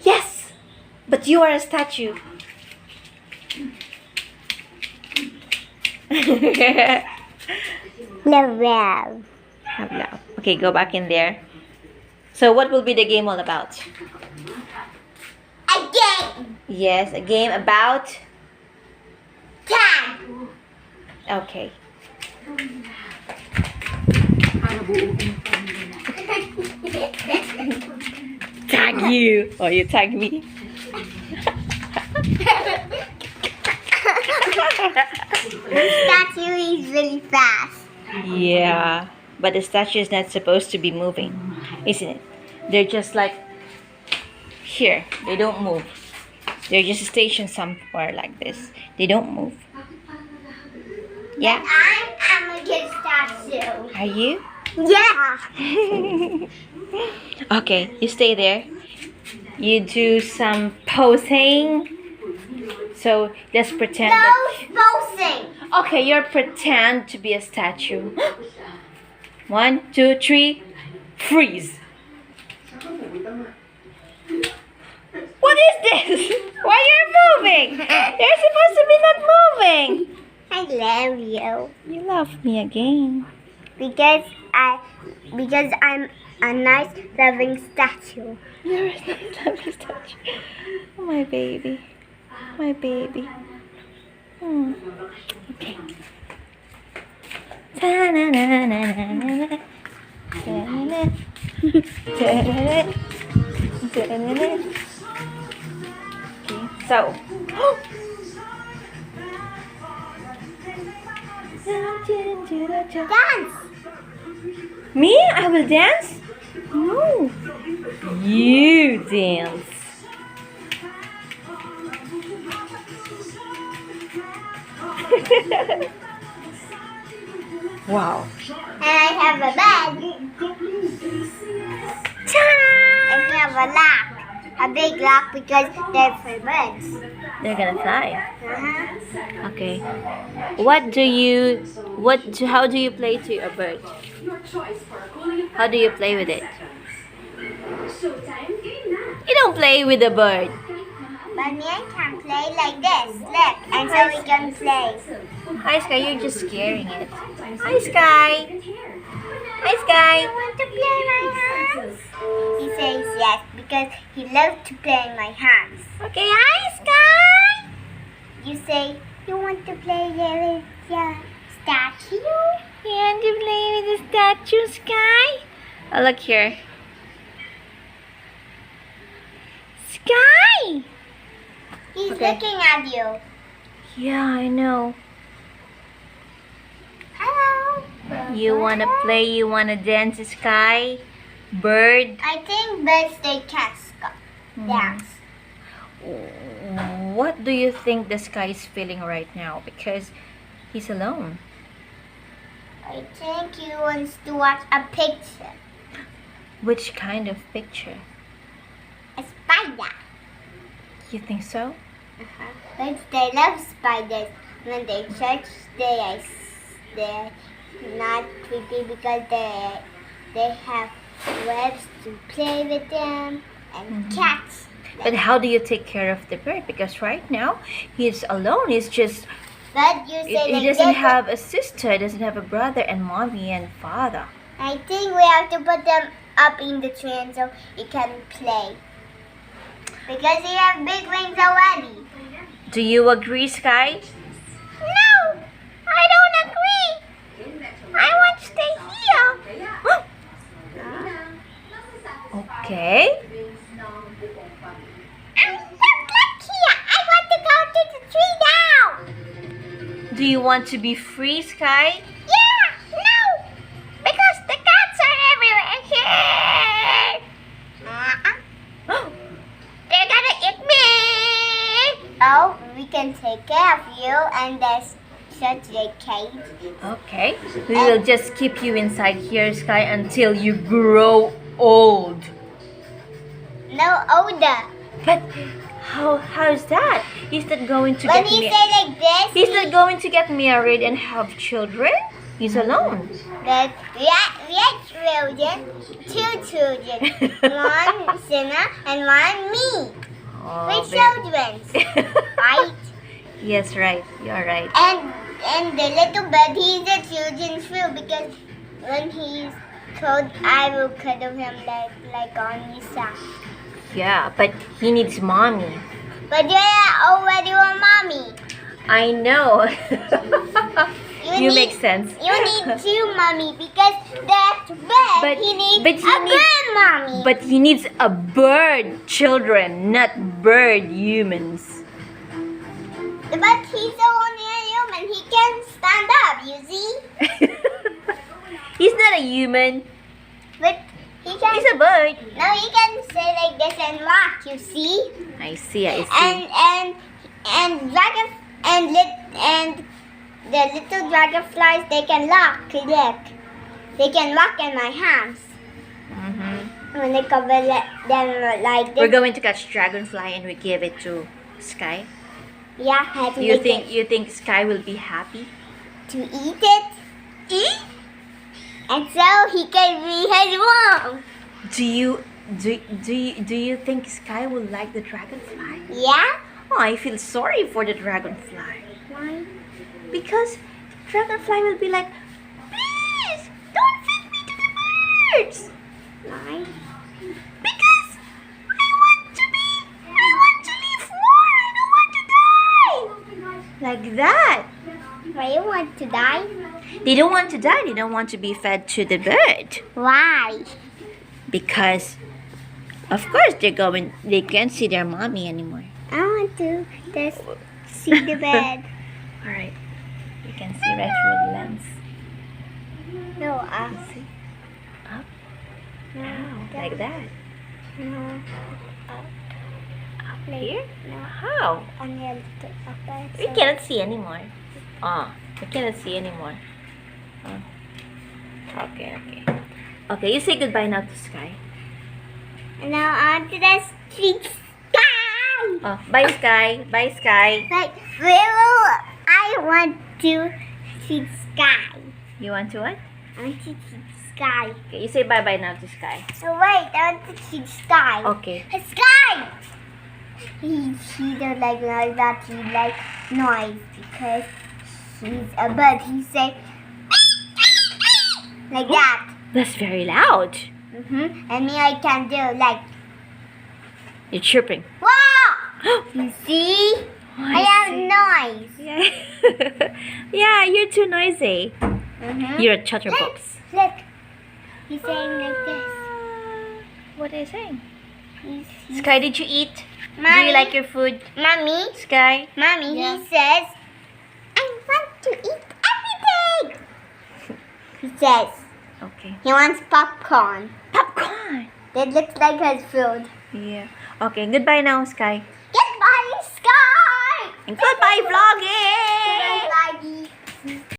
Yes, but you are a statue. Love. Have love. Okay, go back in there. So what will be the game all about? A game. Yes, a game about... Tag. Okay. Tag you. Oh, you tag me. Statue is really fast. Yeah, but the statue is not supposed to be moving, isn't it? They're just like here. They don't move. They're just stationed somewhere like this. They don't move. Yeah. I'm a good statue. Are you? Yeah. Okay, you stay there. You do some posing. So let's pretend No that... posing. Okay, you're pretend to be a statue. 1, 2, 3, freeze. What is this? Why you're moving? You're supposed to be not moving. I love you. You love me again. Because I'm a nice loving statue. You're a nice lovely statue. Oh, my baby. My baby. Okay. Ta-na-na-na-na-na-na. Ta-na-na. Ta-na-na. Ta-na-na. Okay, so. Dance. Me? I will dance? No. You dance. Wow. And I have a bed. And we have a lock. A big lock because they're for birds. They're gonna fly. Uh-huh. Okay. How do you play to a bird? How do you play with it? You don't play with a bird. But me, I can play like this. Look, and so we can play. Hi Sky, you're just scaring it. Hi Sky. Hi Sky. You want to play my hands? He says yes because he loves to play in my hands. Okay, hi Sky. You say you want to play with your statue? You want to play with the statue, Sky? Oh, look here. Sky! He's Okay. looking at you. Yeah, I know. Hello. You wanna play, you wanna dance, Sky? Bird? I think birds they can't dance. What do you think the Sky is feeling right now? Because he's alone. I think he wants to watch a picture. Which kind of picture? A spider. You think so? Birds they love spiders. When they search, they're not pretty because they have webs to play with them and cats. But how do you take care of the bird? Because right now he's alone. He's just But you say he like doesn't this, have a sister. Doesn't have a brother and mommy and father. I think we have to put them up in the tree and so he can play. Because he has big wings already. Do you agree, Sky? No, I don't agree. I want to stay here. Okay. I'm stuck here. I want to go to the tree now. Do you want to be free, Sky? Yeah, no, because the cats are everywhere here. They're gonna eat me. Oh, we can take care of you and there's such a cage. Okay. We will just keep you inside here, Sky, until you grow old. No older. But how's that? He's not going to When get he me. say like this, He's not going to get married and have children. He's alone. But we are children, two children, one Sinner and one me. Oh, We're children, right? Yes, right. You're right. And the little bird, he's a children's food because when he's cold, I will cuddle him like on his side. Yeah, but he needs mommy. But you're already a mommy. I know. You make sense. You need two mommy because that bird, But- he needs but he a needs- bird mommy. But he needs a bird children, not bird humans. But he's only a human. He can stand up, you see? He's not a human. But he can. He's a bird. No, he can say like this and walk, you see? I see. And dragon and the little dragonflies, they can look. They can walk in my hands Mm-hmm. when they cover them like this. We're going to catch dragonfly and we give it to Sky. Yeah, I have to You make think Sky will be happy? it to eat it. Eat. And so he can be his mom. Do you think Sky will like the dragonfly? Yeah. Oh, I feel sorry for the dragonfly. Why? Because dragonfly will be like, please don't feed me to the birds. Why? Because I want to live more. I don't want to die. Like that. Why you want to die? They don't want to die. They don't want to be fed to the bird. Why? Because, of course, they can't see their mommy anymore. I want to just see the bed. All right. You can see right through the lens. No, See? Up. no, Wow. Like that. no. Up here? No, How? on the upper We cannot see anymore. We cannot see anymore. Okay. Okay, you say goodbye now to Sky. Now on to the street sky. Oh, bye Sky. Bye Sky. Like, I want to see sky. You want to what? I want to see sky. Okay, you say bye now to Sky. So wait, I want to see sky. Okay. Sky! He don't like noise, but he like noise because he's a bird. He say like that. That's very loud. And me, I can do like, You're chirping. wow! You see? Oh, I have noise. Yeah. Yeah, you're too noisy. You're a chatterbox. Look. He's saying like this. What are you saying? He's Sky, did you eat? Do Mommy. you like your food? Mommy, Sky? Mommy, Yeah. he says, I want to eat everything. He says, Okay. he wants popcorn. Popcorn! That looks like his food. Yeah. Okay, goodbye now, Sky. Goodbye, Sky! And goodbye, vlogging!